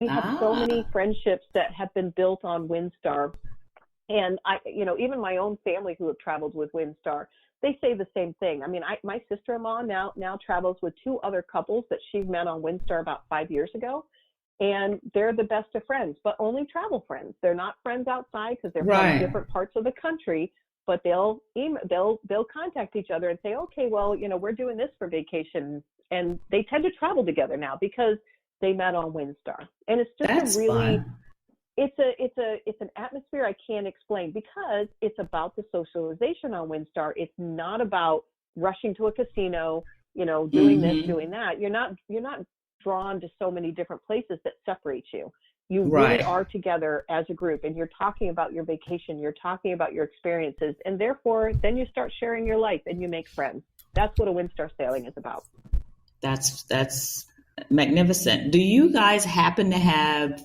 We have so many Ah, friendships that have been built on Windstar. And even my own family who have traveled with Windstar, they say the same thing. I mean, my sister-in-law now travels with two other couples that she met on Windstar about 5 years ago, and they're the best of friends, but only travel friends. They're not friends outside because they're from right. different parts of the country. But they'll contact each other and say, okay, well, we're doing this for vacation, and they tend to travel together now because they met on Windstar, and it's just a That's really fun. it's an atmosphere I can't explain because it's about the socialization on Windstar. It's not about rushing to a casino, doing this, Hmm. doing that. You're not drawn to so many different places that separate you. You really Right. are together as a group, and you're talking about your vacation, you're talking about your experiences, and therefore then you start sharing your life and you make friends. That's what a Windstar sailing is about. That's magnificent. Do you guys happen to have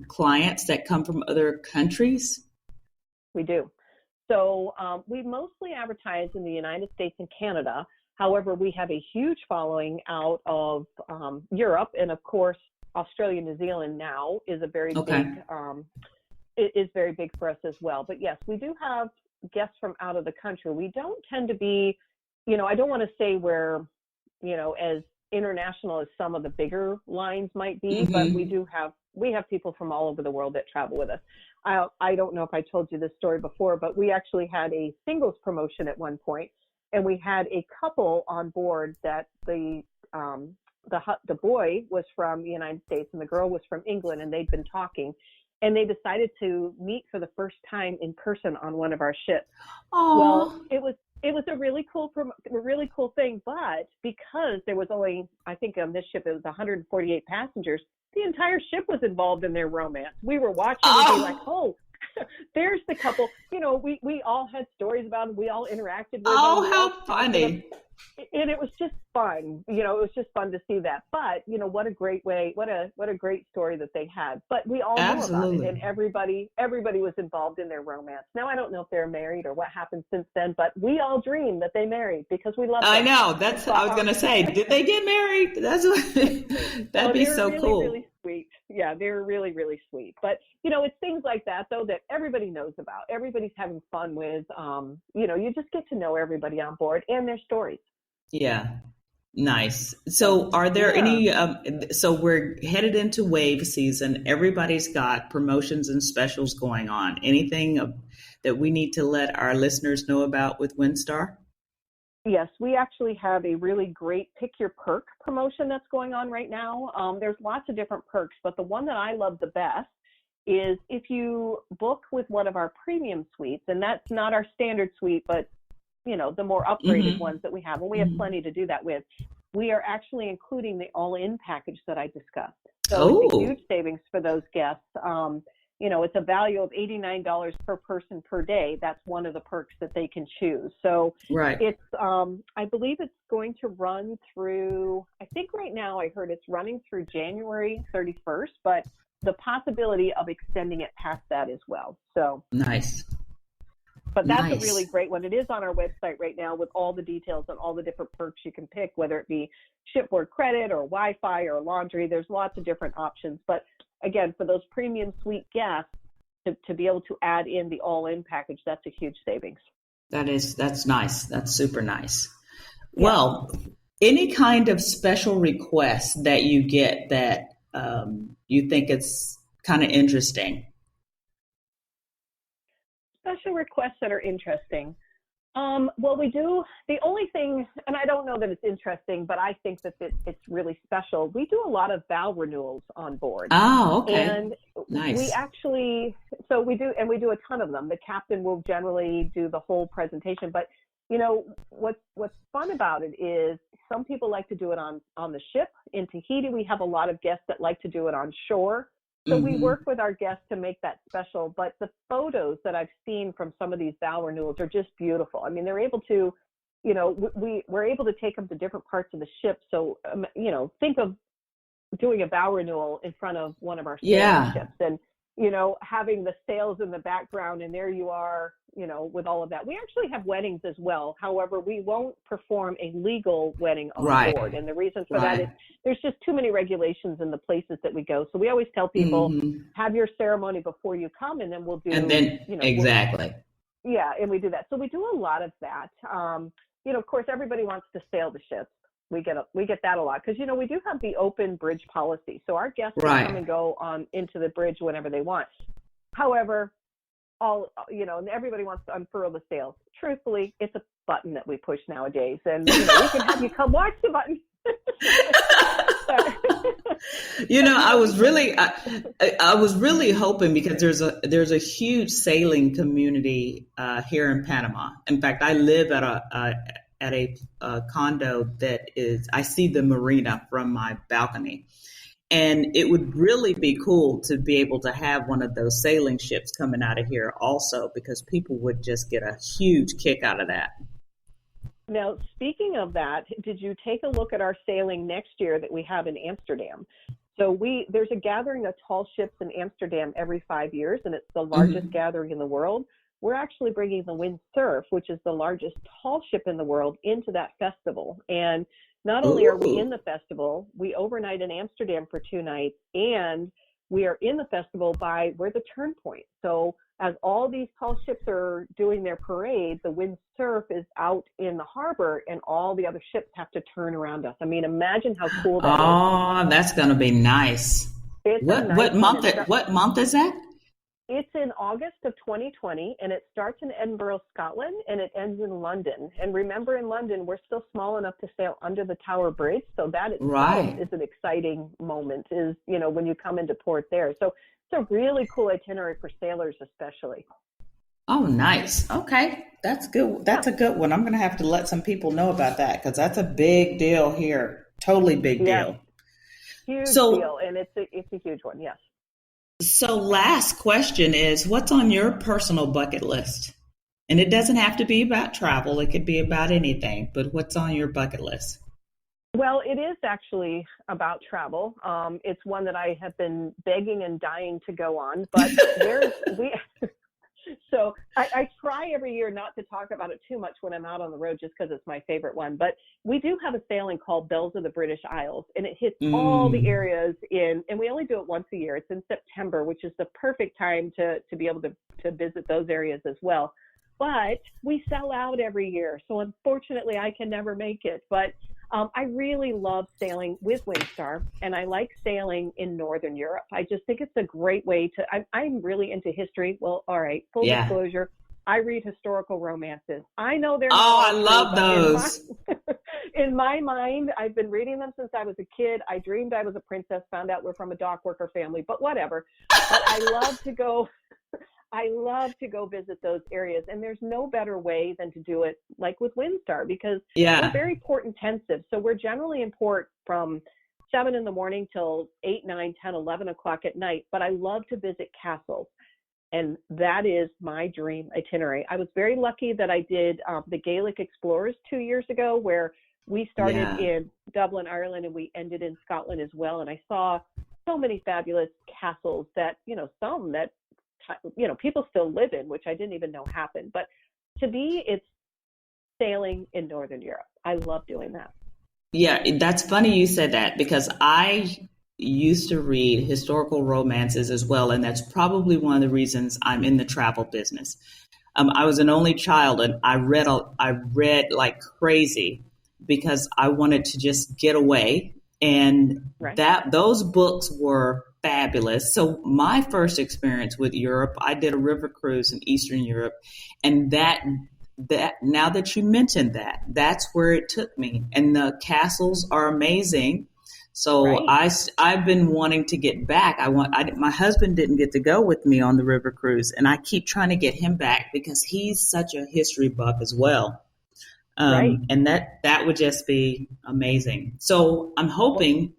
clients that come from other countries? We do. So we mostly advertise in the United States and Canada. However, we have a huge following out of Europe, and of course, Australia, New Zealand now is a very Okay. big it is very big for us as well. But yes, we do have guests from out of the country. We don't tend to be, I don't want to say we're, as international as some of the bigger lines might be, but Hmm. we have people from all over the world that travel with us. I don't know if I told you this story before, but we actually had a singles promotion at one point, and we had a couple on board that the boy was from the United States and the girl was from England, and they'd been talking, and they decided to meet for the first time in person on one of our ships. Well, Oh, it was a really cool thing, but because there was only, I think on this ship it was 148 passengers, the entire ship was involved in their romance. We were watching and being like, oh, oh, there's the couple. We all had stories about them. We all interacted with them. oh, We all how talked to them, funny. and it was just fun. It was just fun to see that. But what a great way, what a great story that they had. But we all knew about it, and Absolutely. everybody was involved in their romance. Now I don't know if they're married or what happened since then, but we all dreamed that they married because we loved I them. know. That's, I was But going to say, did they get married? That's what, that'd oh, be they were so really, cool. really sweet. Yeah, they were really, really sweet. But it's things like that though that everybody knows about. Everybody's having fun with. You just get to know everybody on board and their stories. Yeah. Nice. So So, are there yeah. any? So, we're headed into wave season. Everybody's got promotions and specials going on. Anything that we need to let our listeners know about with WinStar? Yes, we actually have a really great pick your perk promotion that's going on right now. There's lots of different perks, but the one that I love the best is if you book with one of our premium suites, and that's not our standard suite, but the more upgraded Mm-hmm. ones that we have, and we have Hmm. plenty to do that with. We are actually including the all-in package that I discussed. So it's a huge Oh, savings for those guests. It's a value of $89 per person per day. That's one of the perks that they can choose. So right. I believe it's going to run through, I think right now I heard it's running through January 31st, but the possibility of extending it past that as well. So Nice. but that's a really Nice. great one. It is on our website right now with all the details and all the different perks you can pick, whether it be shipboard credit or Wi-Fi or laundry. There's lots of different options. But again, for those premium suite guests, to be able to add in the all-in package, that's a huge savings. That's nice. That's super nice. Yeah. Well, any kind of special request that you get that you think it's kind of interesting. Special requests that are interesting. Well, we do. The only thing, and I don't know that it's interesting, but I think that it's really special. We do a lot of vow renewals on board. Oh, okay. And we Nice. actually, so we do a ton of them. The captain will generally do the whole presentation, but what's fun about it is some people like to do it on the ship. In Tahiti, we have a lot of guests that like to do it on shore. So we work Hmm. with our guests to make that special. But the photos that I've seen from some of these vow renewals are just beautiful. I mean, they're able to, we're able to take them to different parts of the ship. So, think of doing a vow renewal in front of one of our sailing Yeah. ships, and having the sails in the background, and there you are, with all of that. We actually have weddings as well. However, we won't perform a legal wedding on board. And the reason for that is there's just too many regulations in the places that we go. So we always tell people, have your ceremony before you come, and then we'll do, exactly. And we do that. So we do a lot of that. Of course, everybody wants to sail the ships. We get that a lot because, we do have the open bridge policy. So our guests can come and go into the bridge whenever they want. However, and everybody wants to unfurl the sails. Truthfully, it's a button that we push nowadays. And, we can have you come watch the button. I was really hoping, because there's a huge sailing community here in Panama. In fact, I live at a condo that I see the marina from my balcony. And it would really be cool to be able to have one of those sailing ships coming out of here also, because people would just get a huge kick out of that. Now, speaking of that, did you take a look at our sailing next year that we have in Amsterdam? So there's a gathering of tall ships in Amsterdam every 5 years, and it's the largest gathering in the world. We're actually bringing the Windsurf, which is the largest tall ship in the world, into that festival. And not only are we in the festival, we overnight in Amsterdam for 2 nights, and we are in the festival we're the turn point. So as all these tall ships are doing their parade, the Windsurf is out in the harbor, and all the other ships have to turn around us. I mean, imagine how cool that is. Oh, that's going to be nice. What month is that? It's in August of 2020, and it starts in Edinburgh, Scotland, and it ends in London. And remember, in London, we're still small enough to sail under the Tower Bridge, so that itself is an exciting moment, when you come into port there. So it's a really cool itinerary for sailors especially. Oh, nice. Okay, that's good. That's a good one. I'm going to have to let some people know about that, because that's a big deal here. Totally big deal. Huge deal, and it's a huge one, yes. So last question is, what's on your personal bucket list? And it doesn't have to be about travel. It could be about anything, but what's on your bucket list? Well, it is actually about travel. It's one that I have been begging and dying to go on, but so I try every year not to talk about it too much when I'm out on the road, just because it's my favorite one. But we do have a sailing called Bells of the British Isles, and it hits all the areas and we only do it once a year. It's in September, which is the perfect time to be able to visit those areas as well. But we sell out every year, so unfortunately I can never make it. But I really love sailing with Windstar, and I like sailing in Northern Europe. I just think it's a great way to, I'm really into history. Well, all right, full disclosure, I read historical romances. I know they're I love those. In my mind, I've been reading them since I was a kid. I dreamed I was a princess, found out we're from a dock worker family, but whatever. But I love to go visit those areas, and there's no better way than to do it like with Windstar, because we're very port intensive. So we're generally in port from 7 in the morning till 8, 9, 10, 11 o'clock at night. But I love to visit castles, and that is my dream itinerary. I was very lucky that I did the Gaelic Explorers 2 years ago, where we started in Dublin, Ireland, and we ended in Scotland as well. And I saw so many fabulous castles that, some that people still live in, which I didn't even know happened. But to me, it's sailing in Northern Europe. I love doing that. Yeah, that's funny you said that, because I used to read historical romances as well, and that's probably one of the reasons I'm in the travel business. I was an only child, and I read like crazy because I wanted to just get away, and those books were fabulous. So my first experience with Europe, I did a river cruise in Eastern Europe, and that now that you mentioned that, that's where it took me. And the castles are amazing. So I've been wanting to get back. My husband didn't get to go with me on the river cruise, and I keep trying to get him back because he's such a history buff as well. And that would just be amazing. So I'm hoping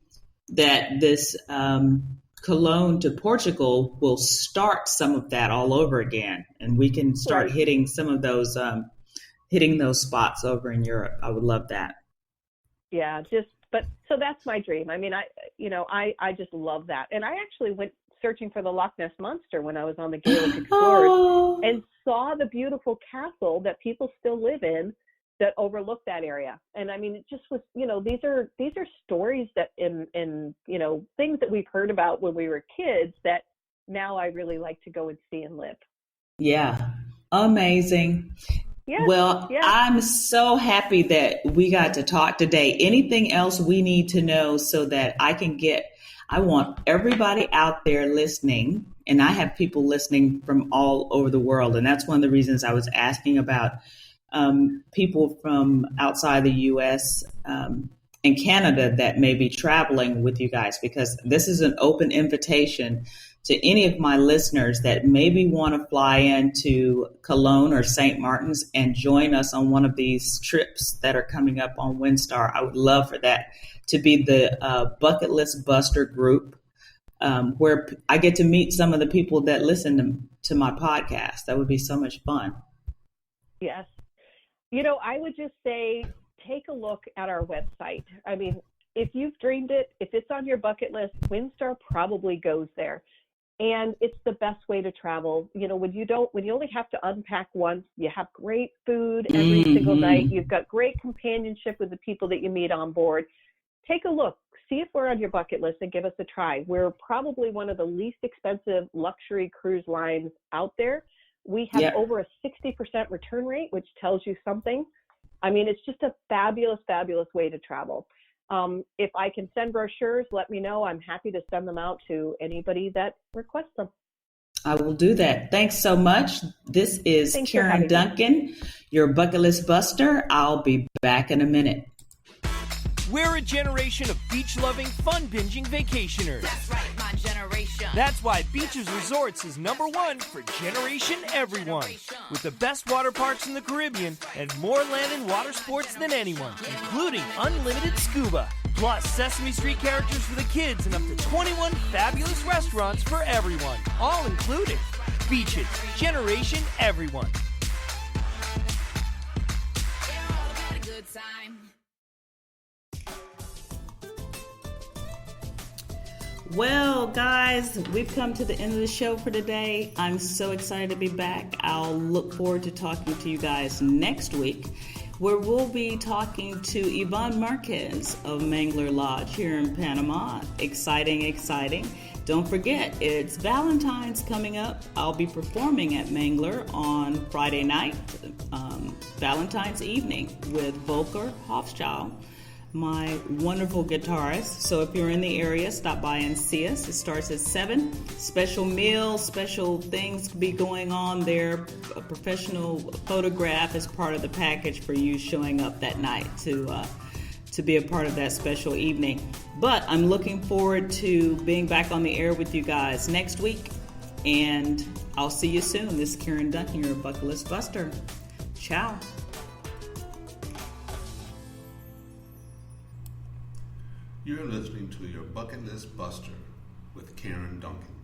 that this Cologne to Portugal will start some of that all over again, and we can start hitting some of those spots over in Europe. I would love that. Yeah, so that's my dream. I mean, I just love that. And I actually went searching for the Loch Ness Monster when I was on the Gaelic Explorers Oh, and saw the beautiful castle that people still live in that overlooked that area. And I mean, it just was, these are stories that in things that we've heard about when we were kids that now I really like to go and see and live. yeah. Amazing. Yes, Well, yes. I'm so happy that we got to talk today. Anything else we need to know so that I want everybody out there listening, and I have people listening from all over the world. And that's one of the reasons I was asking about people from outside the U.S. And Canada that may be traveling with you guys, because this is an open invitation to any of my listeners that maybe want to fly into Cologne or St. Martin's and join us on one of these trips that are coming up on Windstar. I would love for that to be the Bucket List Buster group, where I get to meet some of the people that listen to my podcast. That would be so much fun. Yes. I would just say, take a look at our website. I mean, if you've dreamed it, if it's on your bucket list, Windstar probably goes there. And it's the best way to travel. When you only have to unpack once, you have great food every single night. You've got great companionship with the people that you meet on board. Take a look, see if we're on your bucket list and give us a try. We're probably one of the least expensive luxury cruise lines out there. We have over a 60% return rate, which tells you something. I mean, it's just a fabulous, fabulous way to travel. If I can send brochures, let me know. I'm happy to send them out to anybody that requests them. I will do that. Thanks so much. This is Karen Duncan, your Bucket List Buster. I'll be back in a minute. We're a generation of beach-loving, fun-binging vacationers. That's right, my generation. That's why Beaches Resorts is #1 for Generation Everyone. With the best water parks in the Caribbean and more land and water sports than anyone, including unlimited scuba. Plus Sesame Street characters for the kids and up to 21 fabulous restaurants for everyone. All included. Beaches, Generation Everyone. They're all about a good time. Well, guys, we've come to the end of the show for today. I'm so excited to be back. I'll look forward to talking to you guys next week, where we'll be talking to Yvonne Marquez of Mangler Lodge here in Panama. Exciting, exciting. Don't forget, it's Valentine's coming up. I'll be performing at Mangler on Friday night, Valentine's evening, with Volker Hofschild, my wonderful guitarist. So if you're in the area, stop by and see us. It starts at 7. Special meals, special things could be going on there. A professional photograph is part of the package for you showing up that night to be a part of that special evening. But I'm looking forward to being back on the air with you guys next week. And I'll see you soon. This is Karen Duncan, your Bucket List Buster. Ciao. You're listening to your Bucket List Buster with Karen Duncan.